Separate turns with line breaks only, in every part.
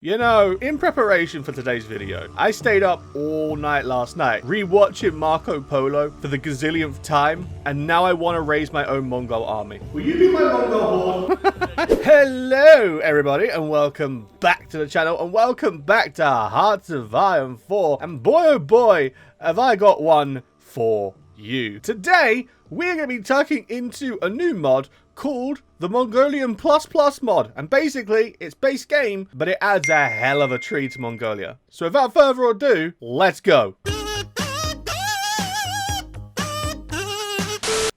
You know, in preparation for today's video, I stayed up all night last night, rewatching Marco Polo for the gazillionth time, and now I want to raise my own Mongol army. Will you be my Mongol horde? Hello, everybody, and welcome back to the channel, and welcome back to Hearts of Iron 4, and boy oh boy, have I got one for you. Today, we're going to be tucking into a new mod called the Mongolian ++ mod, and basically it's base game, but it adds a hell of a tree to Mongolia. So without further ado, let's go.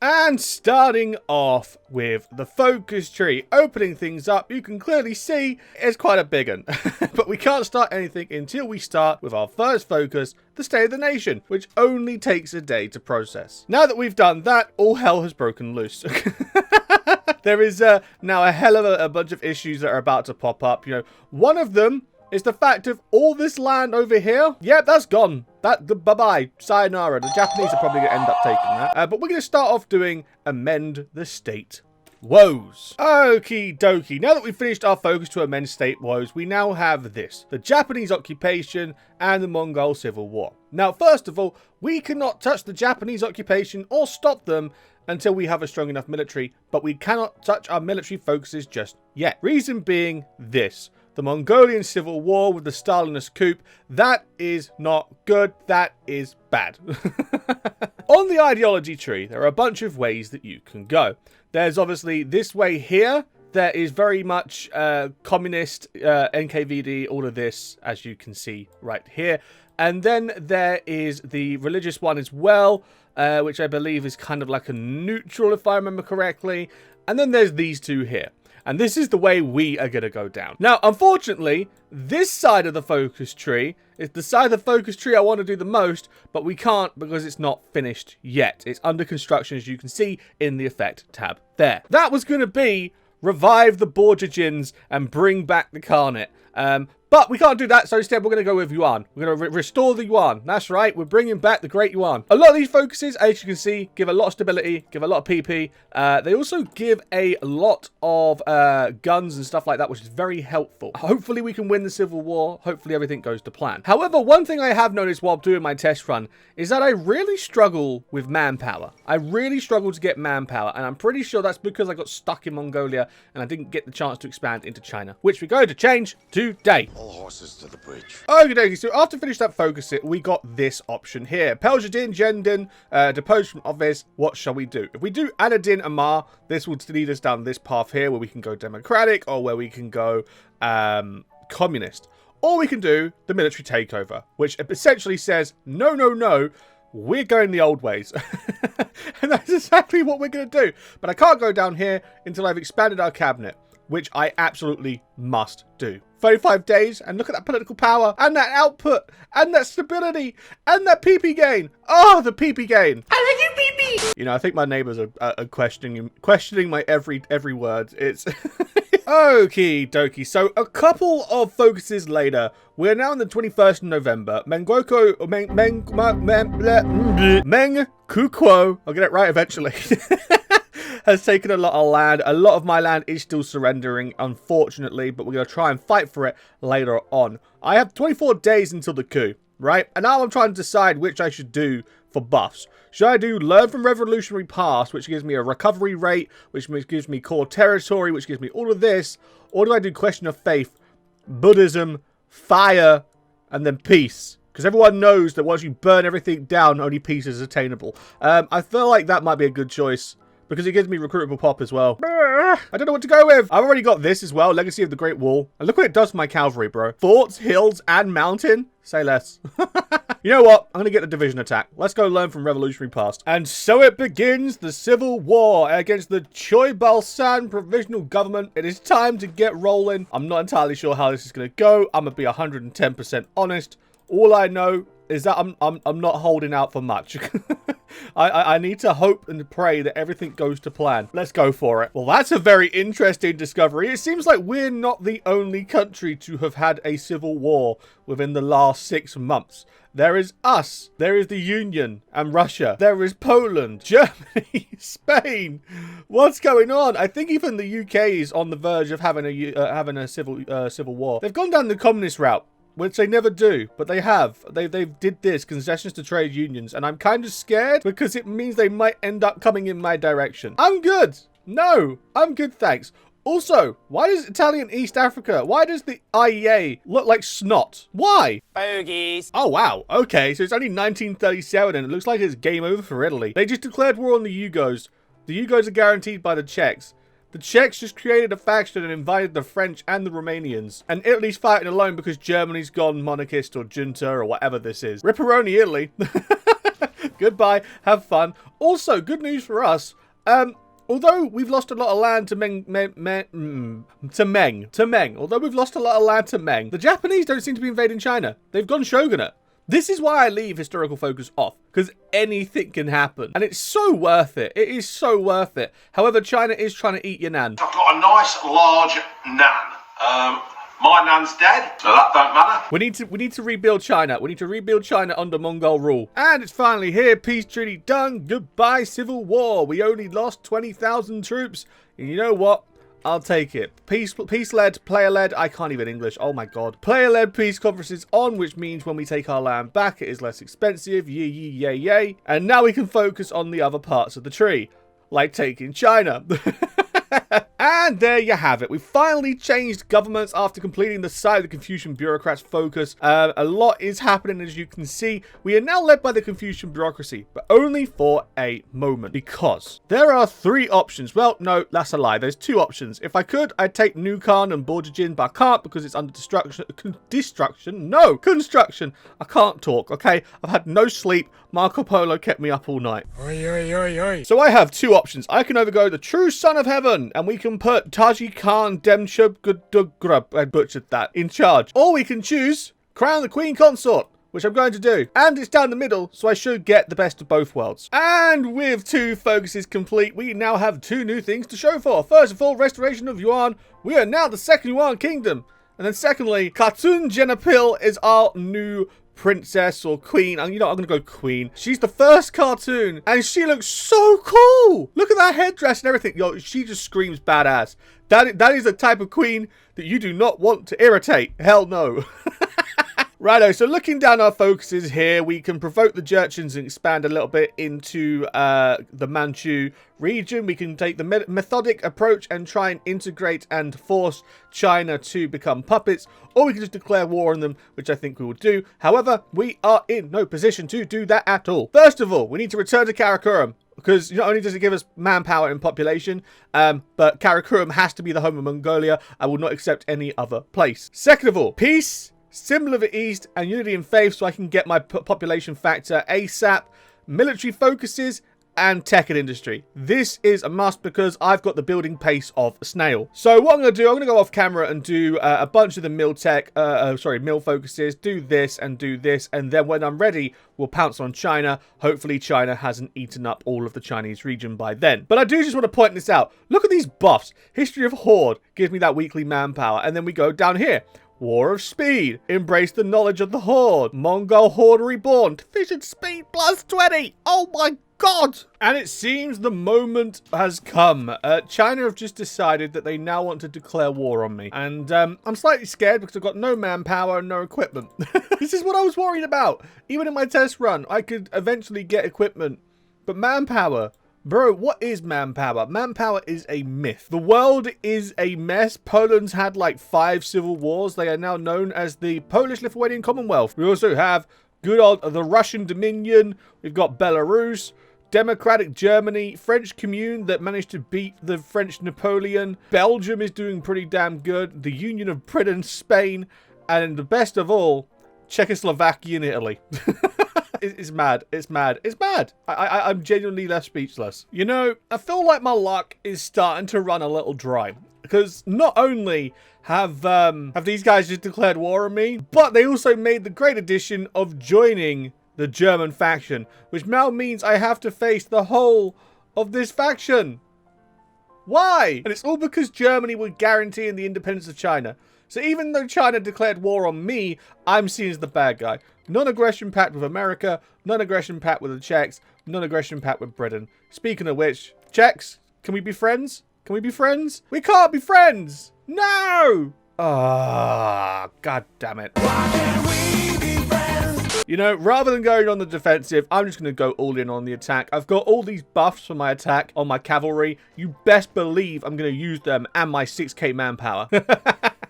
And starting off with the focus tree, opening things up, you can clearly see it's quite a big one. But we can't start anything until we start with our first focus, the State of the Nation, which only takes a day to process. Now that we've done that, all hell has broken loose. There is now a hell of a bunch of issues that are about to pop up. You know, one of them is the fact of all this land over here. Yep, that's gone. Bye-bye. Sayonara. The Japanese are probably going to end up taking that. But we're going to start off doing amend the state woes. Okie dokie. Now that we've finished our focus to amend state woes, we now have this: the Japanese occupation and the Mongol Civil War. Now, first of all, we cannot touch the Japanese occupation or stop them until we have a strong enough military, but we cannot touch our military focuses just yet. Reason being this: the Mongolian Civil War with the Stalinist coup, that is not good, that is bad. On the ideology tree, there are a bunch of ways that you can go. There's obviously this way here. There is very much communist, NKVD, all of this, as you can see right here. And then there is the religious one as well, which I believe is kind of like a neutral, if I remember correctly. And then there's these two here. And this is the way we are going to go down. Now, unfortunately, this side of the focus tree is the side of the focus tree I want to do the most, but we can't because it's not finished yet. It's under construction, as you can see in the effect tab there. That was going to be revive the Borjigins and bring back the Khanate. But we can't do that, so instead we're going to go with Yuan. We're going to restore the Yuan. That's right, we're bringing back the Great Yuan. A lot of these focuses, as you can see, give a lot of stability, give a lot of PP. They also give a lot of guns and stuff like that, which is very helpful. Hopefully we can win the Civil War. Hopefully everything goes to plan. However, one thing I have noticed while doing my test run is that I really struggle with manpower. I really struggle to get manpower, and I'm pretty sure that's because I got stuck in Mongolia and I didn't get the chance to expand into China, which we're going to change today.
All horses to the bridge.
Okay, so after finish that focus we got this option here. Peljadin, Jendin, deposed from office. What shall we do? If we do Anadin Amar, this will lead us down this path here where we can go democratic or where we can go communist. Or we can do the military takeover, which essentially says, no, no, no, we're going the old ways. And that's exactly what we're going to do. But I can't go down here until I've expanded our cabinet, which I absolutely must do. 35 days, and look at that political power, and that output, and that stability, and that PP gain. Oh, the PP gain. I like your PP. You know, I think my neighbors are questioning my every word. It's okie dokie. So a couple of focuses later, we're now on the 21st of November. Meng Kukwo, I'll get it right eventually. Has taken a lot of land. A lot of my land is still surrendering, unfortunately, but we're going to try and fight for it later on. I have 24 days until the coup, right? And now I'm trying to decide which I should do for buffs. Should I do Learn from Revolutionary Past, which gives me a recovery rate, which gives me core territory, which gives me all of this? Or do I do Question of Faith, Buddhism, Fire, and then Peace? Because everyone knows that once you burn everything down, only peace is attainable. I feel like that might be a good choice, because it gives me recruitable pop as well. I don't know what to go with. I've already got this as well, Legacy of the Great Wall. And look what it does for my cavalry, bro. Forts, hills, and mountain. Say less. You know what? I'm going to get the division attack. Let's go learn from Revolutionary Past. And so it begins, the Civil War against the Choibalsan Provisional Government. It is time to get rolling. I'm not entirely sure how this is going to go. I'm going to be 110% honest. All I know is that I'm not holding out for much. I need to hope and pray that everything goes to plan. Let's go for it. Well, that's a very interesting discovery. It seems like we're not the only country to have had a civil war within the last 6 months. There is us. There is the Union and Russia. There is Poland, Germany, Spain. What's going on? I think even the UK is on the verge of having a civil war. They've gone down the communist route, which they never do, but they have. They did this, concessions to trade unions, and I'm kind of scared because it means they might end up coming in my direction. I'm good. No, I'm good, thanks. Also, why does Italian East Africa, why does the IEA look like snot? Why?
Bogies.
Oh, wow. Okay, so it's only 1937 and it looks like it's game over for Italy. They just declared war on the Yugos. The Yugos are guaranteed by the Czechs. The Czechs just created a faction and invited the French and the Romanians. And Italy's fighting alone because Germany's gone monarchist or junta or whatever this is. Ripperoni Italy. Goodbye. Have fun. Also, good news for us. Although we've lost a lot of land to Meng, although we've lost a lot of land to Meng, the Japanese don't seem to be invading China. They've gone shogunate. This is why I leave historical focus off, because anything can happen. And it's so worth it. It is so worth it. However, China is trying to eat your nan.
I've got a nice large nan. My nan's dead, so that don't matter.
We need to rebuild China. We need to rebuild China under Mongol rule. And it's finally here. Peace treaty done. Goodbye, civil war. We only lost 20,000 troops. And you know what? I'll take it. Peace-led, player-led. I can't even English. Oh my god. Player-led peace conferences on, which means when we take our land back, it is less expensive. Yay, yay, yay. And now we can focus on the other parts of the tree, like taking China. And there you have it. We finally changed governments after completing the side of the Confucian bureaucrats' focus. A lot is happening, as you can see. We are now led by the Confucian bureaucracy, but only for a moment, because there are 3 options. Well, no, that's a lie. There's 2 options. If I could, I'd take Nukan and Borjigin, but I can't because it's under construction. I can't talk, okay? I've had no sleep. Marco Polo kept me up all night.
Oi, oi, oi, oi.
So I have 2 options. I can overgo the true son of heaven, and we can put Taji Khan Demshub, I butchered that, in charge. Or we can choose crown the queen consort, which I'm going to do. And it's down the middle, so I should get the best of both worlds. And with 2 focuses complete, we now have 2 new things to show for. First of all, restoration of Yuan. We are now the second Yuan kingdom. And then secondly, Khatun Jenapil is our new princess or queen. And you know, I'm gonna go queen. She's the first cartoon and she looks so cool. Look at that headdress and everything. Yo, she just screams badass. That is the type of queen that you do not want to irritate. Hell no. Righto, so looking down our focuses here, we can provoke the Jurchens and expand a little bit into the Manchu region. We can take the methodic approach and try and integrate and force China to become puppets, or we can just declare war on them, which I think we will do. However, we are in no position to do that at all. First of all, we need to return to Karakoram, because not only does it give us manpower and population, but Karakoram has to be the home of Mongolia. I will not accept any other place. Second of all, peace, symbol of the East, and unity in faith, so I can get my population factor ASAP, military focuses, and tech and industry. This is a must because I've got the building pace of a snail. So what I'm going to do, I'm going to go off camera and do a bunch of the mill focuses, do this, and then when I'm ready, we'll pounce on China. Hopefully China hasn't eaten up all of the Chinese region by then. But I do just want to point this out. Look at these buffs. History of Horde gives me that weekly manpower, and then we go down here. War of Speed. Embrace the knowledge of the Horde. Mongol Horde Reborn. Division Speed plus 20. Oh my god. And it seems the moment has come. China have just decided that they now want to declare war on me. And I'm slightly scared because I've got no manpower and no equipment. This is what I was worried about. Even in my test run, I could eventually get equipment. But manpower... Bro, what is manpower? Manpower is a myth. The world is a mess. Poland's had like 5 civil wars. They are now known as the Polish-Lithuanian Commonwealth. We also have good old the Russian Dominion. We've got Belarus, Democratic Germany, French Commune that managed to beat the French Napoleon. Belgium is doing pretty damn good. The Union of Britain, Spain, and the best of all, Czechoslovakia and Italy. It's mad. It's mad. It's mad. I'm genuinely left speechless. You know, I feel like my luck is starting to run a little dry. Because not only have these guys just declared war on me, but they also made the great addition of joining the German faction, which now means I have to face the whole of this faction. Why? And it's all because Germany were guaranteeing the independence of China. So even though China declared war on me, I'm seen as the bad guy. Non-aggression pact with America, non-aggression pact with the Czechs, non-aggression pact with Britain. Speaking of which, Czechs, can we be friends? Can we be friends? We can't be friends! No! Ah, god damn it. You know, rather than going on the defensive, I'm just going to go all in on the attack. I've got all these buffs for my attack on my cavalry. You best believe I'm going to use them and my 6k manpower.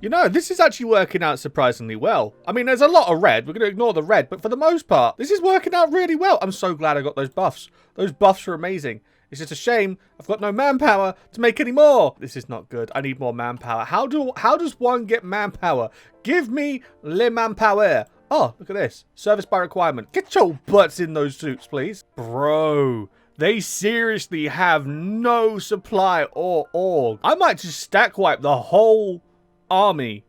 You know, this is actually working out surprisingly well. I mean, there's a lot of red. We're going to ignore the red, but for the most part, this is working out really well. I'm so glad I got those buffs. Those buffs are amazing. It's just a shame I've got no manpower to make any more. This is not good. I need more manpower. How does one get manpower? Give me le manpower. Oh, look at this. Service by requirement. Get your butts in those suits, please. Bro, they seriously have no supply or org. I might just stack wipe the whole army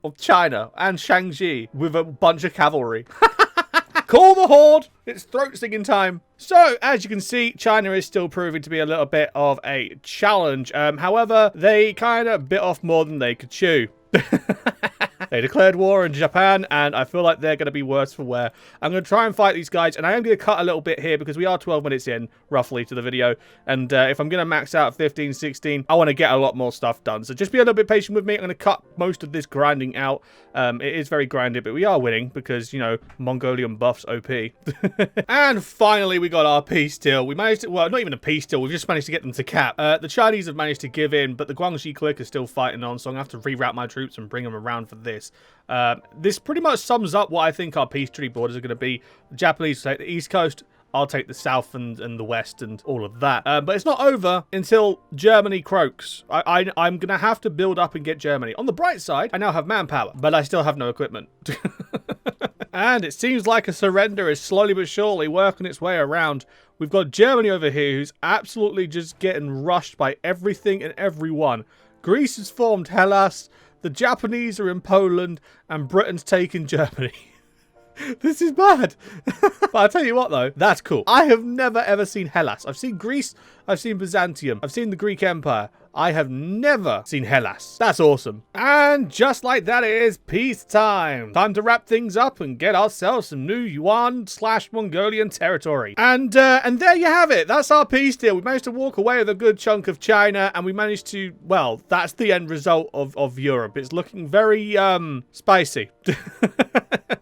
of China and Shaanxi with a bunch of cavalry. Call the horde. It's throat singing time. So, as you can see, China is still proving to be a little bit of a challenge. However, they kind of bit off more than they could chew. They declared war on Japan, and I feel like they're going to be worse for wear. I'm going to try and fight these guys, and I am going to cut a little bit here because we are 12 minutes in, roughly, to the video. And if I'm going to max out 15, 16, I want to get a lot more stuff done. So just be a little bit patient with me. I'm going to cut most of this grinding out. It is very grinded, but we are winning because, you know, Mongolian buffs OP. And finally, we got our peace deal. We managed to, well, not even a peace deal. We've just managed to get them to cap. The Chinese have managed to give in, but the Guangxi clique is still fighting on, so I'm going to have to reroute my troops and bring them around for this. This pretty much sums up what I think our peace treaty borders are going to be. The Japanese will take the East Coast, I'll take the South and the West and all of that. But it's not over until Germany croaks. I'm going to have to build up and get Germany. On the bright side, I now have manpower, but I still have no equipment. And it seems like a surrender is slowly but surely working its way around. We've got Germany over here who's absolutely just getting rushed by everything and everyone. Greece has formed Hellas. The Japanese are in Poland, and Britain's taking Germany. This is bad. But I'll tell you what, though, that's cool. I have never, ever seen Hellas. I've seen Greece. I've seen Byzantium. I've seen the Greek Empire. I have never seen Hellas. That's awesome. And just like that, it is peace time. Time to wrap things up and get ourselves some new Yuan/Mongolian territory. And there you have it. That's our peace deal. We managed to walk away with a good chunk of China, and we managed to, well, that's the end result of Europe. It's looking very, spicy.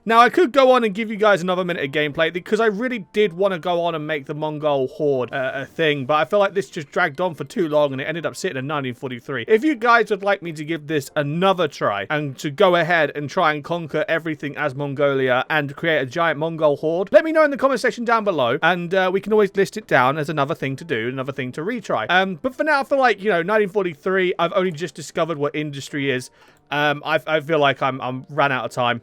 Now, I could go on and give you guys another minute of gameplay because I really did want to go on and make the Mongol horde a thing, but I feel like this just dragged on for too long and it ended up sitting in 1943. If you guys would like me to give this another try and to go ahead and try and conquer everything as Mongolia and create a giant Mongol horde, let me know in the comment section down below, and we can always list it down as another thing to do, another thing to retry. But for now, I feel like, you know, 1943, I've only just discovered what industry is. I feel like I'm ran out of time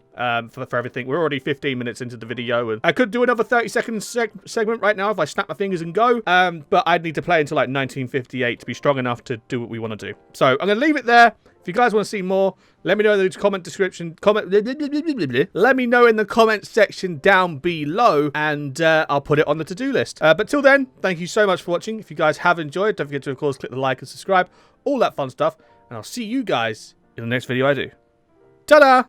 for everything. We're already 15 minutes into the video, and I could do another 30-second segment right now if I snap my fingers and go. But I'd need to play until like 1958 to be strong enough to do what we want to do. So I'm going to leave it there. If you guys want to see more, let me know in the comment description. Let me know in the comment section down below, and I'll put it on the to-do list. But till then, thank you so much for watching. If you guys have enjoyed, don't forget to, of course, click the like and subscribe, all that fun stuff, and I'll see you guys in the next video I do. Ta-da!